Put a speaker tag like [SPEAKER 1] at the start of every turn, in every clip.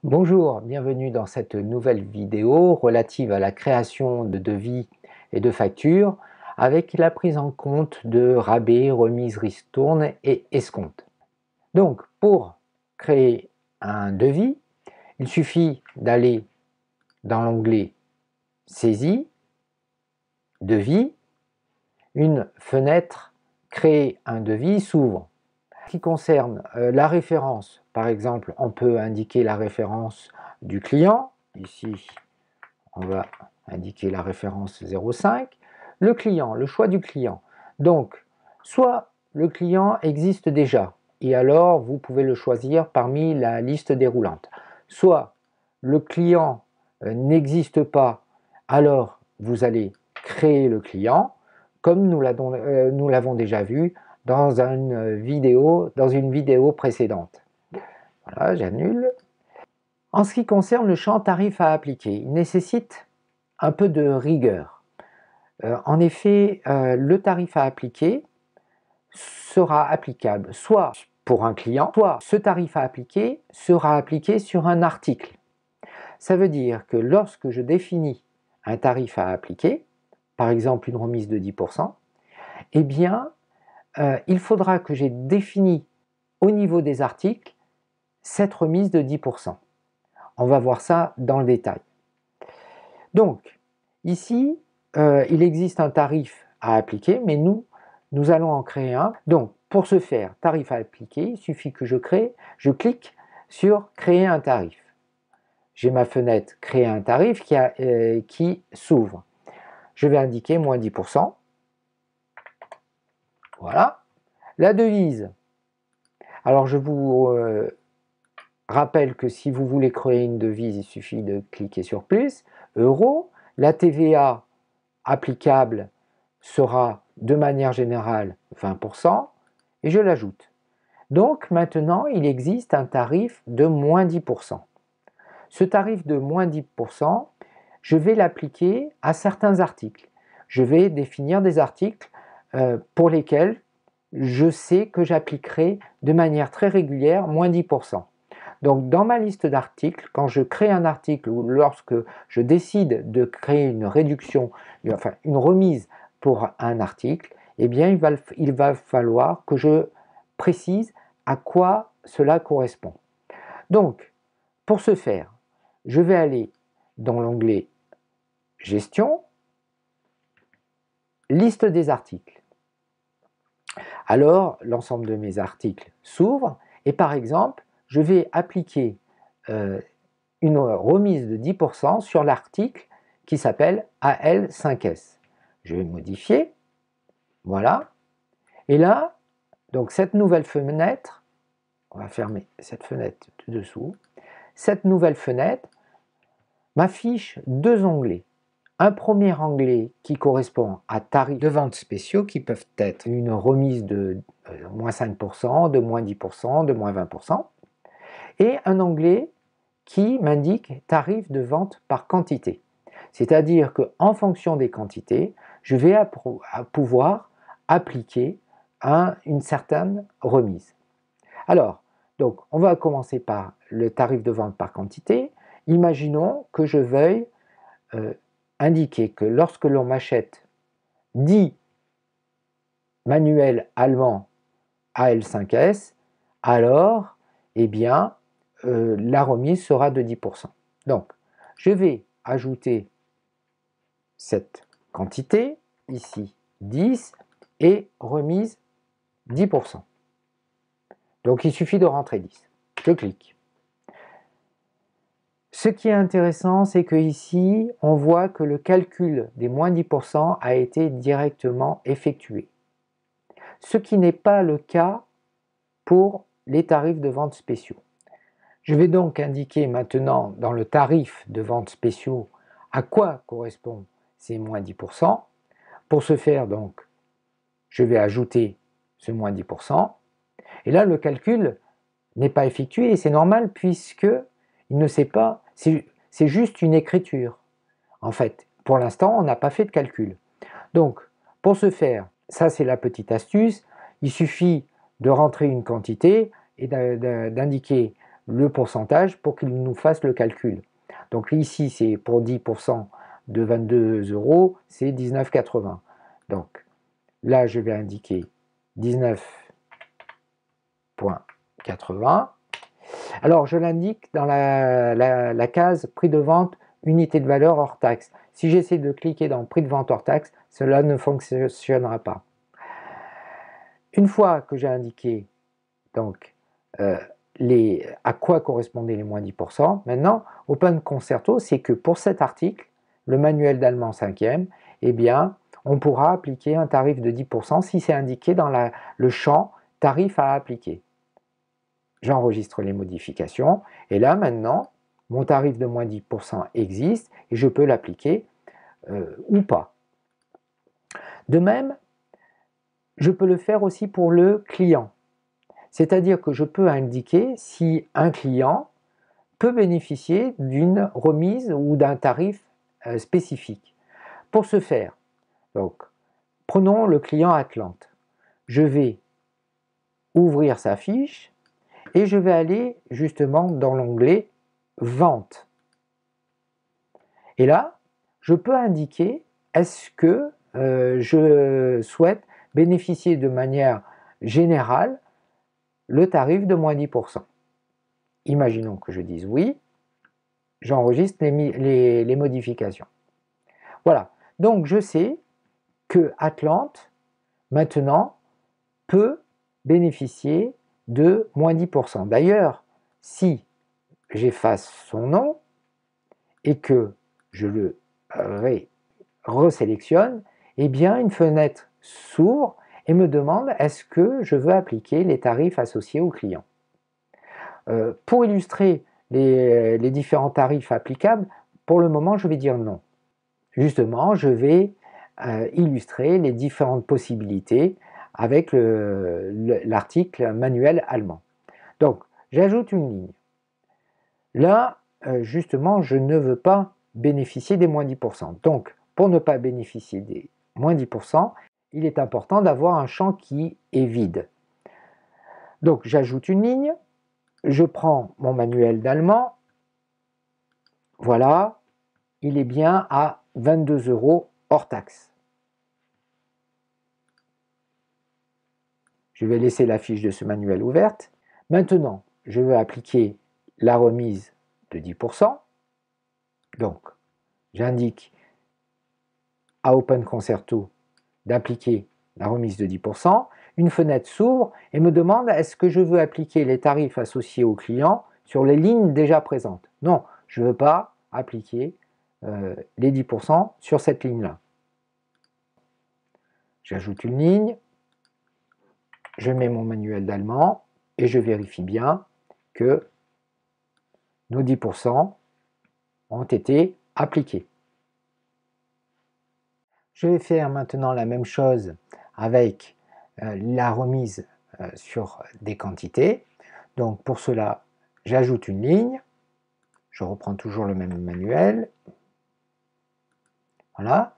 [SPEAKER 1] Bonjour, bienvenue dans cette nouvelle vidéo relative à la création de devis et de factures avec la prise en compte de rabais, remises, ristournes et escomptes. Donc, pour créer un devis, il suffit d'aller dans l'onglet Saisie, Devis, une fenêtre Créer un devis s'ouvre. Ce qui concerne la référence, par exemple, on peut indiquer la référence du client. Ici, on va indiquer la référence 05. Le client, le choix du client. Donc, soit le client existe déjà, et alors vous pouvez le choisir parmi la liste déroulante. Soit le client n'existe pas, alors vous allez créer le client, comme nous l'avons déjà vu dans une vidéo précédente. Voilà, j'annule. En ce qui concerne le champ tarif à appliquer, il nécessite un peu de rigueur. En effet, le tarif à appliquer sera applicable soit pour un client, soit ce tarif à appliquer sera appliqué sur un article. Ça veut dire que lorsque je définis un tarif à appliquer, par exemple une remise de 10%, eh bien, il faudra que j'ai défini au niveau des articles cette remise de 10%. On va voir ça dans le détail. Donc, ici, il existe un tarif à appliquer, mais nous allons en créer un. Donc, pour ce faire, tarif à appliquer, il suffit que je clique sur Créer un tarif. J'ai ma fenêtre Créer un tarif qui s'ouvre. Je vais indiquer moins 10%. Voilà. La devise. Alors, je vous rappelle que si vous voulez créer une devise, il suffit de cliquer sur plus. Euro. La TVA applicable sera de manière générale 20% et je l'ajoute. Donc maintenant, il existe un tarif de moins 10%. Ce tarif de moins 10%, je vais l'appliquer à certains articles. Je vais définir des articles pour lesquels je sais que j'appliquerai de manière très régulière moins 10%. Donc dans ma liste d'articles, quand je crée un article ou lorsque je décide de créer une réduction, enfin une remise pour un article, eh bien il va falloir que je précise à quoi cela correspond. Donc pour ce faire, je vais aller dans l'onglet Gestion, Liste des articles. Alors l'ensemble de mes articles s'ouvre et par exemple, je vais appliquer une remise de 10% sur l'article qui s'appelle AL5S. Je vais modifier, voilà. Et là, donc cette nouvelle fenêtre, on va fermer cette fenêtre de dessous, cette nouvelle fenêtre m'affiche deux onglets. Un premier onglet qui correspond à tarifs de vente spéciaux qui peuvent être une remise de moins 5%, de moins 10%, de moins 20%, et un onglet qui m'indique tarif de vente par quantité. C'est-à-dire qu'en fonction des quantités, je vais pouvoir appliquer une certaine remise. Alors, donc, on va commencer par le tarif de vente par quantité. Imaginons que je veuille indiquer que lorsque l'on m'achète 10 manuels allemands AL5S, alors, eh bien, la remise sera de 10%. Donc, je vais ajouter cette quantité, ici 10, et remise 10%. Donc, il suffit de rentrer 10. Je clique. Ce qui est intéressant, c'est que ici, on voit que le calcul des moins 10% a été directement effectué. Ce qui n'est pas le cas pour les tarifs de vente spéciaux. Je vais donc indiquer maintenant dans le tarif de vente spéciaux à quoi correspond ces moins 10%. Pour ce faire, donc, je vais ajouter ce moins 10%. Et là, le calcul n'est pas effectué et c'est normal puisque il ne sait pas, c'est juste une écriture. En fait, pour l'instant, on n'a pas fait de calcul. Donc, pour ce faire, ça c'est la petite astuce, il suffit de rentrer une quantité et d'indiquer le pourcentage pour qu'il nous fasse le calcul. Donc ici, c'est pour 10% de 22 euros, c'est 19,80. Donc là, je vais indiquer 19,80. Alors, je l'indique dans la case prix de vente, unité de valeur hors taxe. Si j'essaie de cliquer dans prix de vente hors taxe, cela ne fonctionnera pas. Une fois que j'ai indiqué donc, à quoi correspondaient les moins 10%, maintenant, Open Concerto, c'est que pour cet article, le manuel d'allemand 5e, eh bien, on pourra appliquer un tarif de 10% si c'est indiqué dans le champ tarif à appliquer. J'enregistre les modifications et là maintenant mon tarif de moins 10% existe et je peux l'appliquer ou pas. De même, je peux le faire aussi pour le client. C'est-à-dire que je peux indiquer si un client peut bénéficier d'une remise ou d'un tarif spécifique. Pour ce faire, donc, prenons le client Atlante. Je vais ouvrir sa fiche et je vais aller justement dans l'onglet Vente. Et là, je peux indiquer est-ce que je souhaite bénéficier de manière générale le tarif de moins 10%. Imaginons que je dise oui, j'enregistre les modifications. Voilà, donc je sais que Atlante, maintenant, peut bénéficier de moins 10%. D'ailleurs, si j'efface son nom et que je le resélectionne, eh bien une fenêtre s'ouvre et me demande est-ce que je veux appliquer les tarifs associés au client. Pour illustrer les différents tarifs applicables, pour le moment je vais dire non. Justement, je vais illustrer les différentes possibilités avec l'article manuel allemand. Donc, j'ajoute une ligne. Là, justement, je ne veux pas bénéficier des moins 10%. Donc, pour ne pas bénéficier des moins 10%, il est important d'avoir un champ qui est vide. Donc, j'ajoute une ligne, je prends mon manuel d'allemand, voilà, il est bien à 22 euros hors taxe. Je vais laisser la fiche de ce manuel ouverte. Maintenant, je veux appliquer la remise de 10%. Donc, j'indique à Open Concerto d'appliquer la remise de 10%. Une fenêtre s'ouvre et me demande est-ce que je veux appliquer les tarifs associés au client sur les lignes déjà présentes. Non, je ne veux pas appliquer les 10% sur cette ligne-là. J'ajoute une ligne, je mets mon manuel d'allemand et je vérifie bien que nos 10% ont été appliqués. Je vais faire maintenant la même chose avec la remise sur des quantités. Donc pour cela, j'ajoute une ligne. Je reprends toujours le même manuel. Voilà.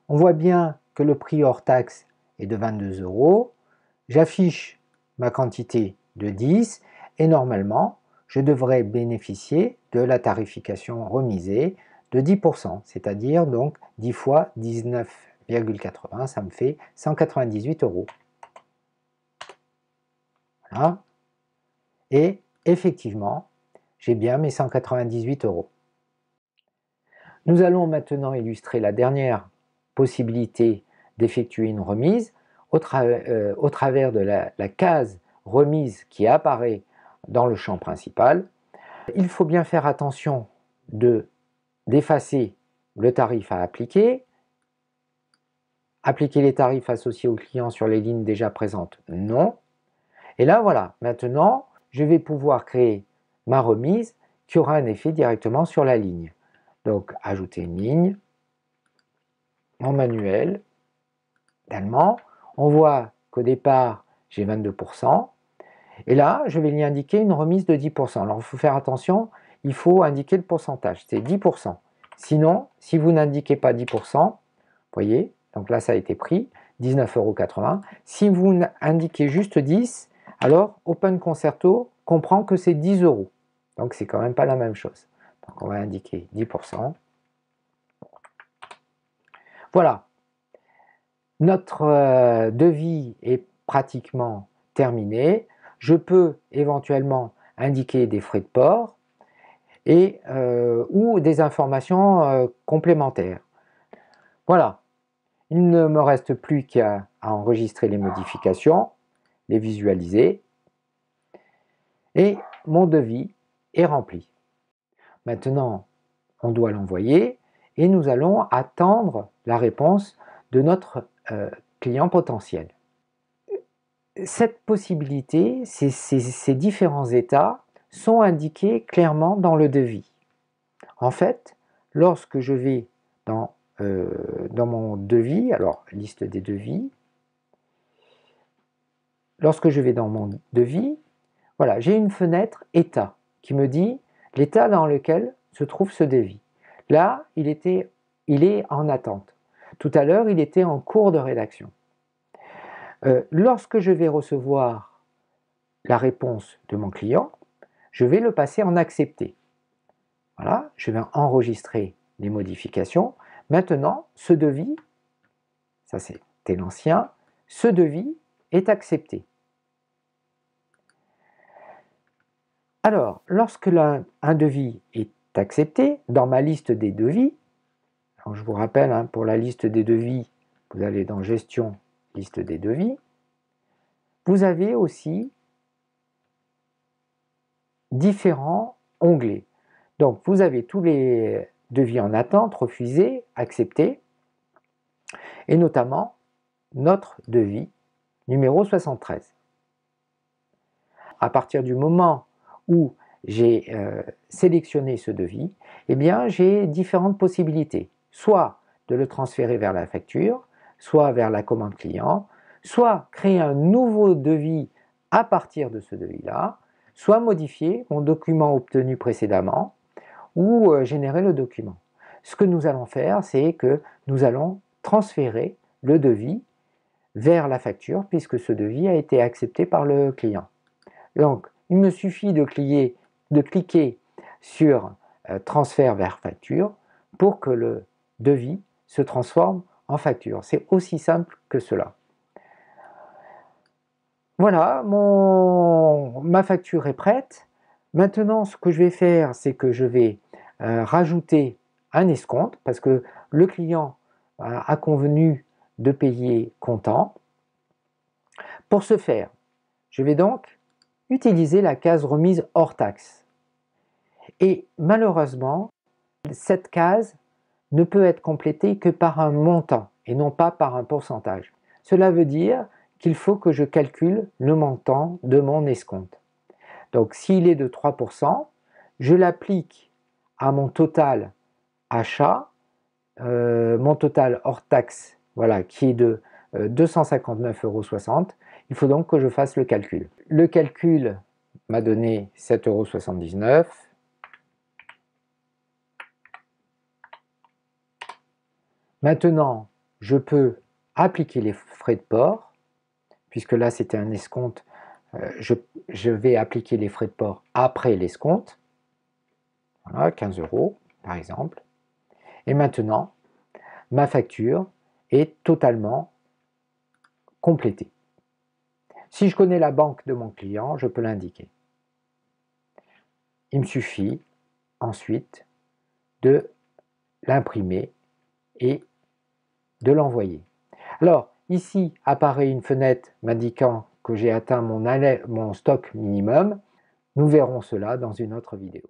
[SPEAKER 1] On voit bien que le prix hors taxe est de 22 euros. J'affiche ma quantité de 10 et normalement, je devrais bénéficier de la tarification remisée de 10%, c'est-à-dire donc 10 fois 19,80, ça me fait 198 euros. Voilà. Et effectivement, j'ai bien mes 198 euros. Nous allons maintenant illustrer la dernière possibilité d'effectuer une remise au travers de la case remise qui apparaît dans le champ principal. Il faut bien faire attention d'effacer le tarif à appliquer. Appliquer les tarifs associés au client sur les lignes déjà présentes, non. Et là, voilà, maintenant, je vais pouvoir créer ma remise qui aura un effet directement sur la ligne. Donc, ajouter une ligne, mon manuel d'allemand. On voit qu'au départ, j'ai 22%. Et là, je vais lui indiquer une remise de 10%. Alors, il faut faire attention, il faut indiquer le pourcentage, c'est 10%. Sinon, si vous n'indiquez pas 10%, vous voyez, donc là, ça a été pris, 19,80 €. Si vous indiquez juste 10, alors Open Concerto comprend que c'est 10 euros. Donc c'est quand même pas la même chose. Donc on va indiquer 10%. Voilà, notre devis est pratiquement terminé. Je peux éventuellement indiquer des frais de port et, ou des informations complémentaires. Voilà, il ne me reste plus qu'à enregistrer les modifications, les visualiser et mon devis est rempli. Maintenant, on doit l'envoyer et nous allons attendre la réponse de notre client potentiel. Cette possibilité, ces différents états sont indiqués clairement dans le devis. En fait, lorsque je vais dans mon devis, alors liste des devis, lorsque je vais dans mon devis, voilà, j'ai une fenêtre état qui me dit l'état dans lequel se trouve ce devis. Là, il est en attente. Tout à l'heure, il était en cours de rédaction. Lorsque je vais recevoir la réponse de mon client, je vais le passer en accepté. Voilà, je vais enregistrer les modifications. Maintenant, ce devis, ça c'était l'ancien, ce devis est accepté. Alors, lorsque un devis est accepté, dans ma liste des devis, alors je vous rappelle, hein, pour la liste des devis, vous allez dans Gestion, liste des devis, vous avez aussi différents onglets. Donc, vous avez tous les devis en attente, refusés, acceptés, et notamment notre devis numéro 73. À partir du moment où j'ai sélectionné ce devis, eh bien, j'ai différentes possibilités. Soit de le transférer vers la facture, soit vers la commande client, soit créer un nouveau devis à partir de ce devis-là, soit modifier mon document obtenu précédemment ou générer le document. Ce que nous allons faire, c'est que nous allons transférer le devis vers la facture puisque ce devis a été accepté par le client. Donc, il me suffit de cliquer sur transfert vers facture pour que le devis se transforme en facture. C'est aussi simple que cela. Voilà, ma facture est prête. Maintenant, ce que je vais faire, c'est que je vais rajouter un escompte parce que le client a convenu de payer comptant. Pour ce faire, je vais donc utiliser la case remise hors taxe. Et malheureusement, cette case ne peut être complétée que par un montant et non pas par un pourcentage. Cela veut dire qu'il faut que je calcule le montant de mon escompte. Donc s'il est de 3%, je l'applique à mon total achat, mon total hors taxe, voilà, qui est de 259,60 €. Il faut donc que je fasse le calcul. Le calcul m'a donné 7,79 €. Maintenant, je peux appliquer les frais de port, puisque là c'était un escompte, je vais appliquer les frais de port après l'escompte, voilà, 15 € par exemple. Et maintenant, ma facture est totalement complétée. Si je connais la banque de mon client, je peux l'indiquer. Il me suffit ensuite de l'imprimer et de l'envoyer. Alors, ici apparaît une fenêtre m'indiquant que j'ai atteint mon stock minimum. Nous verrons cela dans une autre vidéo.